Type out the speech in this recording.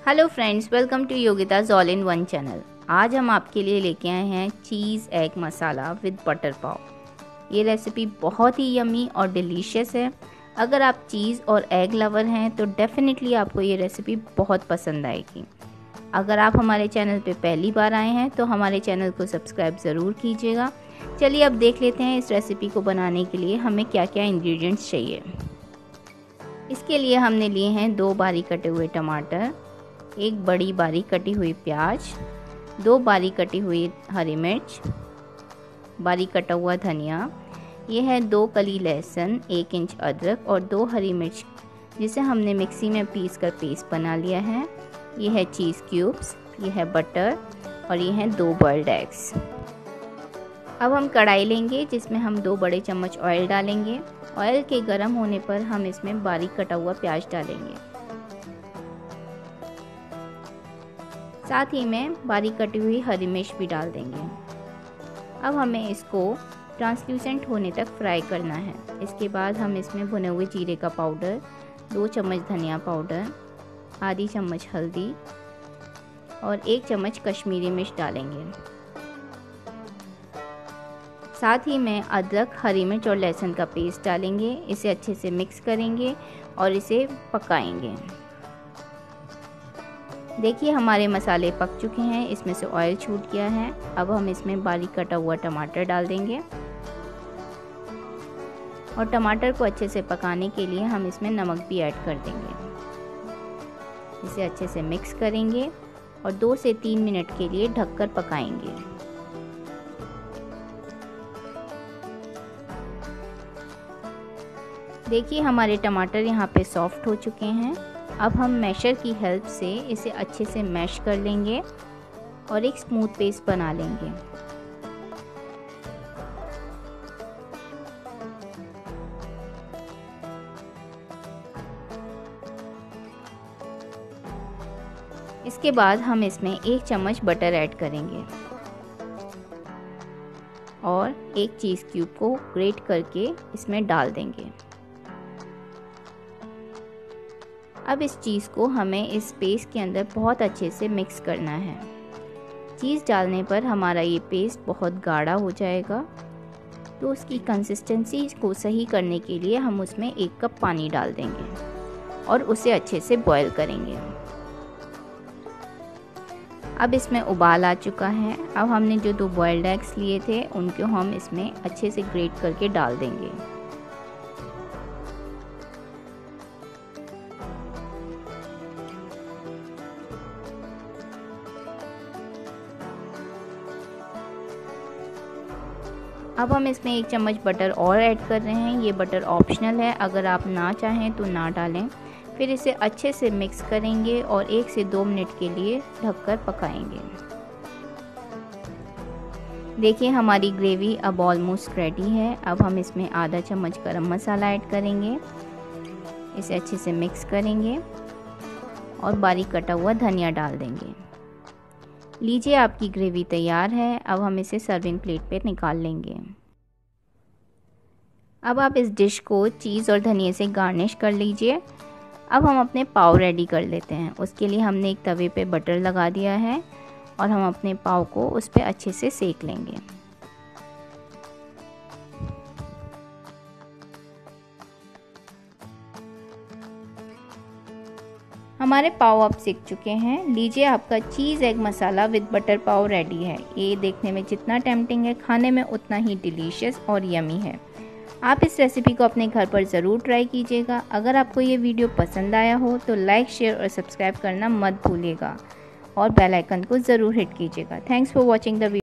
Hello friends, welcome to Yogita's all in one channel. आज हम आपके लिए लेके आए हैं cheese egg masala with butter pav. ये रेसिपी बहुत ही यमी और डिलीशियस है। अगर आप चीज़ और एग लवर हैं तो डेफिनेटली आपको ये रेसिपी बहुत पसंद आएगी। अगर आप हमारे चैनल पे पहली बार आए हैं तो हमारे चैनल को सब्सक्राइब ज़रूर कीजिएगा। चलिए अब देख लेते हैं इस रेसिपी को बनाने के लिए हमें क्या क्या इंग्रेडिएंट्स चाहिए। इसके लिए हमने लिए हैं 2 बारीक कटे हुए टमाटर, 1 बड़ी बारीक कटी हुई प्याज, 2 बारीक कटी हुई हरी मिर्च, बारीक कटा हुआ धनिया, ये है 2 कली लहसुन, 1 इंच अदरक और 2 हरी मिर्च जिसे हमने मिक्सी में पीस कर पेस्ट बना लिया है। ये है चीज़ क्यूब्स, ये है बटर और ये हैं 2 बॉइल्ड एग्स। अब हम कढ़ाई लेंगे जिसमें हम 2 बड़े चम्मच ऑयल डालेंगे। ऑयल के गर्म होने पर हम इसमें बारीक कटा हुआ प्याज डालेंगे, साथ ही में बारीक कटी हुई हरी मिर्च भी डाल देंगे। अब हमें इसको ट्रांसल्यूसेंट होने तक फ्राई करना है। इसके बाद हम इसमें भुने हुए जीरे का पाउडर, 2 चम्मच धनिया पाउडर, आधी चम्मच हल्दी और 1 चम्मच कश्मीरी मिर्च डालेंगे। साथ ही में अदरक, हरी मिर्च और लहसुन का पेस्ट डालेंगे। इसे अच्छे से मिक्स करेंगे और इसे पकाएंगे। देखिए हमारे मसाले पक चुके हैं, इसमें से ऑयल छूट गया है। अब हम इसमें बारीक कटा हुआ टमाटर डाल देंगे और टमाटर को अच्छे से पकाने के लिए हम इसमें नमक भी ऐड कर देंगे। इसे अच्छे से मिक्स करेंगे और 2 से 3 मिनट के लिए ढककर पकाएंगे। देखिए हमारे टमाटर यहाँ पे सॉफ्ट हो चुके हैं। अब हम मैशर की हेल्प से इसे अच्छे से मैश कर लेंगे और एक स्मूथ पेस्ट बना लेंगे। इसके बाद हम इसमें 1 चम्मच बटर ऐड करेंगे और 1 चीज़ क्यूब को ग्रेट करके इसमें डाल देंगे। अब इस चीज़ को हमें इस पेस्ट के अंदर बहुत अच्छे से मिक्स करना है। चीज़ डालने पर हमारा ये पेस्ट बहुत गाढ़ा हो जाएगा, तो उसकी कंसिस्टेंसी को सही करने के लिए हम उसमें 1 कप पानी डाल देंगे और उसे अच्छे से बॉईल करेंगे। अब इसमें उबाल आ चुका है। अब हमने जो 2 बॉइल्ड एग्स लिए थे उनको हम इसमें अच्छे से ग्रेट करके डाल देंगे। अब हम इसमें 1 चम्मच बटर और ऐड कर रहे हैं। ये बटर ऑप्शनल है, अगर आप ना चाहें तो ना डालें। फिर इसे अच्छे से मिक्स करेंगे और 1 से 2 मिनट के लिए ढककर पकाएंगे। देखिए हमारी ग्रेवी अब ऑलमोस्ट रेडी है। अब हम इसमें आधा चम्मच गरम मसाला ऐड करेंगे, इसे अच्छे से मिक्स करेंगे और बारीक कटा हुआ धनिया डाल देंगे। लीजिए आपकी ग्रेवी तैयार है। अब हम इसे सर्विंग प्लेट पे निकाल लेंगे। अब आप इस डिश को चीज़ और धनिया से गार्निश कर लीजिए। अब हम अपने पाव रेडी कर लेते हैं। उसके लिए हमने एक तवे पे बटर लगा दिया है और हम अपने पाव को उस पर अच्छे से सेक लेंगे। हमारे पाव अब सिक चुके हैं। लीजिए आपका cheese egg masala with butter pav ready है। ये देखने में जितना टेम्पटिंग है, खाने में उतना ही डिलीशियस और यमी है। आप इस रेसिपी को अपने घर पर ज़रूर ट्राई कीजिएगा। अगर आपको ये वीडियो पसंद आया हो तो लाइक, शेयर और सब्सक्राइब करना मत भूलिएगा और बेल आइकन को ज़रूर हिट कीजिएगा। Thanks for watching the video.